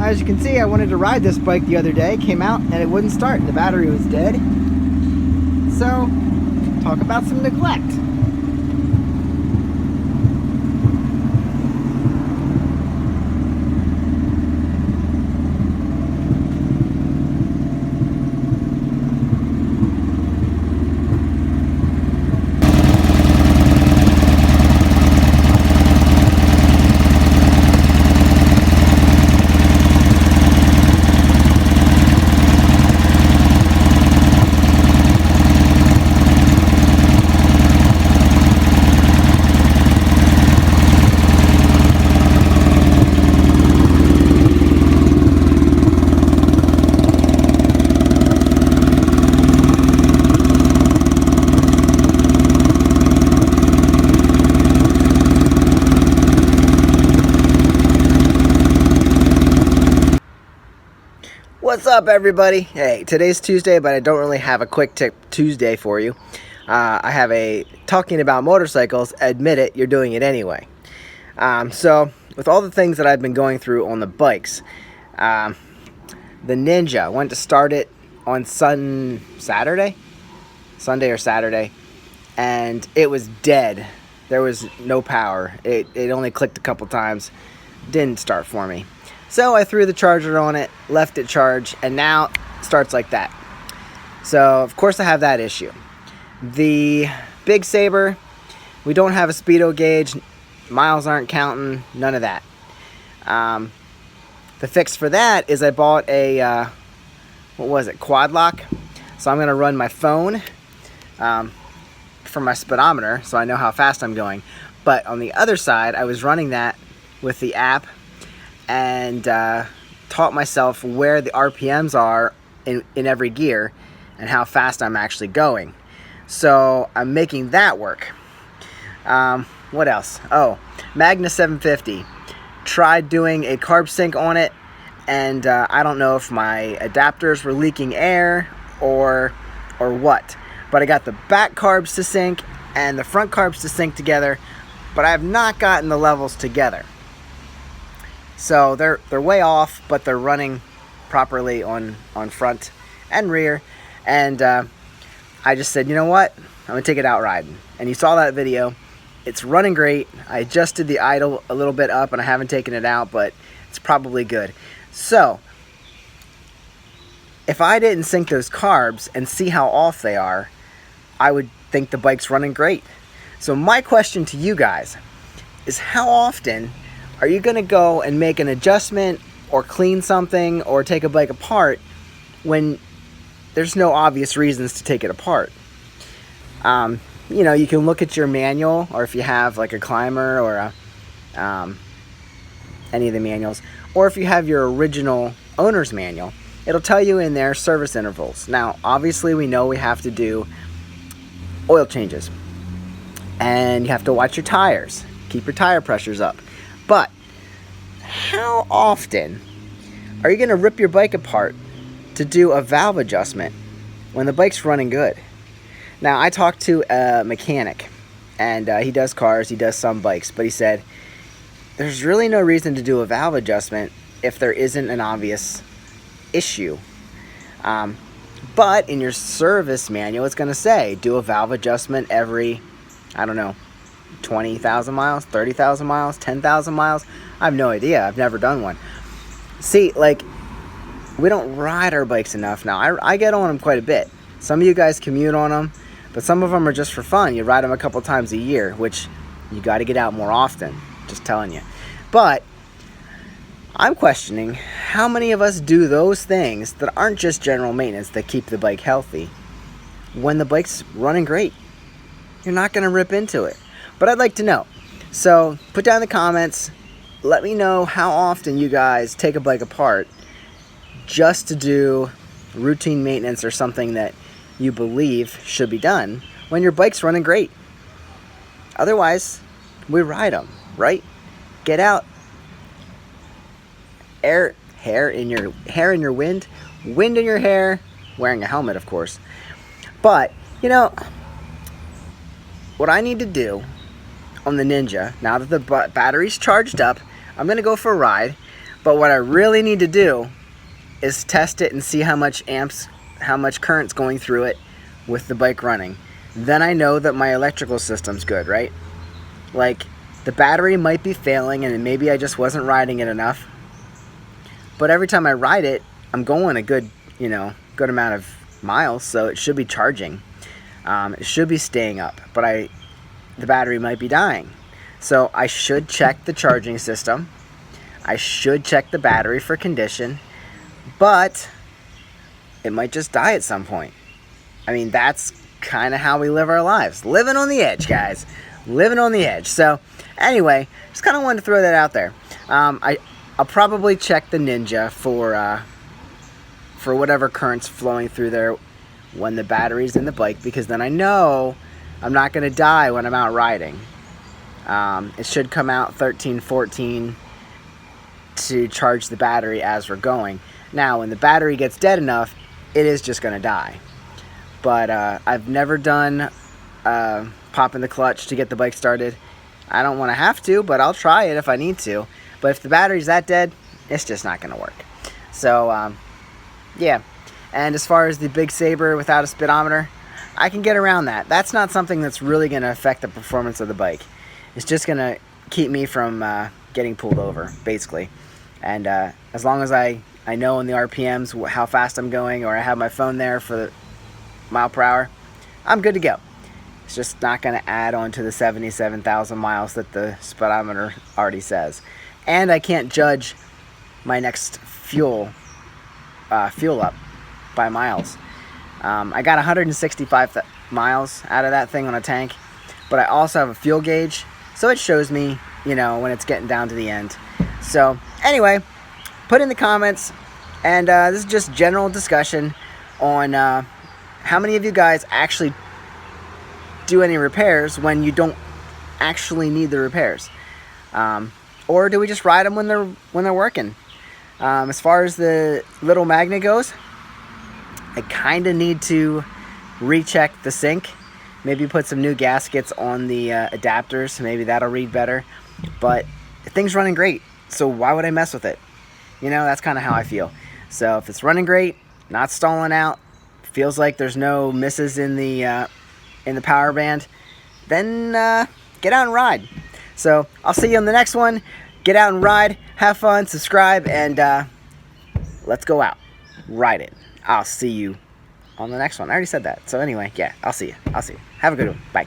as you can see, I wanted to ride this bike the other day, came out and it wouldn't start. The battery was dead. So, talk about some neglect. What's up, everybody? Hey, today's Tuesday, but I don't really have a quick tip Tuesday for you. I have a talking about motorcycles. Admit it, you're doing it anyway. So, with all the things that I've been going through on the bikes, the Ninja, went to start it on Sunday or Saturday, and it was dead. There was no power. It only clicked a couple times. Didn't start for me. So I threw the charger on it, left it charge, and now it starts like that. So of course I have that issue. The Big Saber, we don't have a speedo gauge, miles aren't counting, none of that. The fix for that is I bought a, quad lock. So I'm going to run my phone for my speedometer so I know how fast I'm going. But on the other side, I was running that with the app and taught myself where the RPMs are in every gear and how fast I'm actually going. So I'm making that work. What else? Oh, Magna 750. Tried doing a carb sync on it, and I don't know if my adapters were leaking air or what. But I got the back carbs to sync and the front carbs to sync together, but I have not gotten the levels together. So they're way off, but they're running properly on front and rear. And I just said, you know what? I'm going to take it out riding. And you saw that video. It's running great. I adjusted the idle a little bit up, and I haven't taken it out, but it's probably good. So if I didn't sync those carbs and see how off they are, I would think the bike's running great. So my question to you guys is, how often are you going to go and make an adjustment or clean something or take a bike apart when there's no obvious reasons to take it apart? You know, you can look at your manual, or if you have like a Climber or any of the manuals, or if you have your original owner's manual, it'll tell you in there service intervals. Now, obviously we know we have to do oil changes, and you have to watch your tires, keep your tire pressures up. But how often are you going to rip your bike apart to do a valve adjustment when the bike's running good? Now, I talked to a mechanic, and he does cars, he does some bikes, but he said there's really no reason to do a valve adjustment if there isn't an obvious issue. But in your service manual, it's going to say do a valve adjustment every, I don't know, 20,000 miles, 30,000 miles, 10,000 miles. I have no idea. I've never done one. See, like, we don't ride our bikes enough now. I get on them quite a bit. Some of you guys commute on them, but some of them are just for fun. You ride them a couple times a year, which you got to get out more often. Just telling you. But I'm questioning how many of us do those things that aren't just general maintenance that keep the bike healthy when the bike's running great. You're not going to rip into it. But I'd like to know. So put down in the comments, let me know how often you guys take a bike apart just to do routine maintenance or something that you believe should be done when your bike's running great. Otherwise, we ride them, right? Get out. Hair in your wind in your hair, wearing a helmet, of course. But, you know, what I need to do on the Ninja, now that the battery's charged up, I'm going to go for a ride. But what I really need to do is test it and see how much current's going through it with the bike running. Then I know that my electrical system's good, right? Like, the battery might be failing and maybe I just wasn't riding it enough. But every time I ride it, I'm going a good amount of miles, so it should be charging. It should be staying up, but the battery might be dying. So I should check the charging system. I should check the battery for condition, but it might just die at some point. I mean, that's kind of how we live our lives. Living on the edge, guys. Living on the edge. So anyway, just kind of wanted to throw that out there. I'll probably check the Ninja for whatever current's flowing through there when the battery's in the bike, because then I know I'm not going to die when I'm out riding. It should come out 13, 14 to charge the battery as we're going. Now, when the battery gets dead enough, it is just going to die. But I've never done popping the clutch to get the bike started. I don't want to have to, but I'll try it if I need to. But if the battery's that dead, it's just not going to work. So, yeah. And as far as the Big Saber without a speedometer, I can get around that. That's not something that's really going to affect the performance of the bike. It's just going to keep me from getting pulled over, basically. And as long as I know in the RPMs how fast I'm going, or I have my phone there for the mile per hour, I'm good to go. It's just not going to add on to the 77,000 miles that the speedometer already says. And I can't judge my next fuel up by miles. I got 165 miles out of that thing on a tank, but I also have a fuel gauge, so it shows me, when it's getting down to the end. So anyway, put in the comments, and this is just general discussion on how many of you guys actually do any repairs when you don't actually need the repairs, or do we just ride them when they're working? As far as the little magnet goes, I kind of need to recheck the sync, maybe put some new gaskets on the adapters. Maybe that'll read better, but the thing's running great, so why would I mess with it? That's kind of how I feel. So if it's running great, not stalling out, feels like there's no misses in the power band, then get out and ride. So I'll see you on the next one. Get out and ride, have fun, subscribe, and let's go out. Ride it. I'll see you on the next one. I already said that. So anyway, yeah, I'll see you. Have a good one. Bye.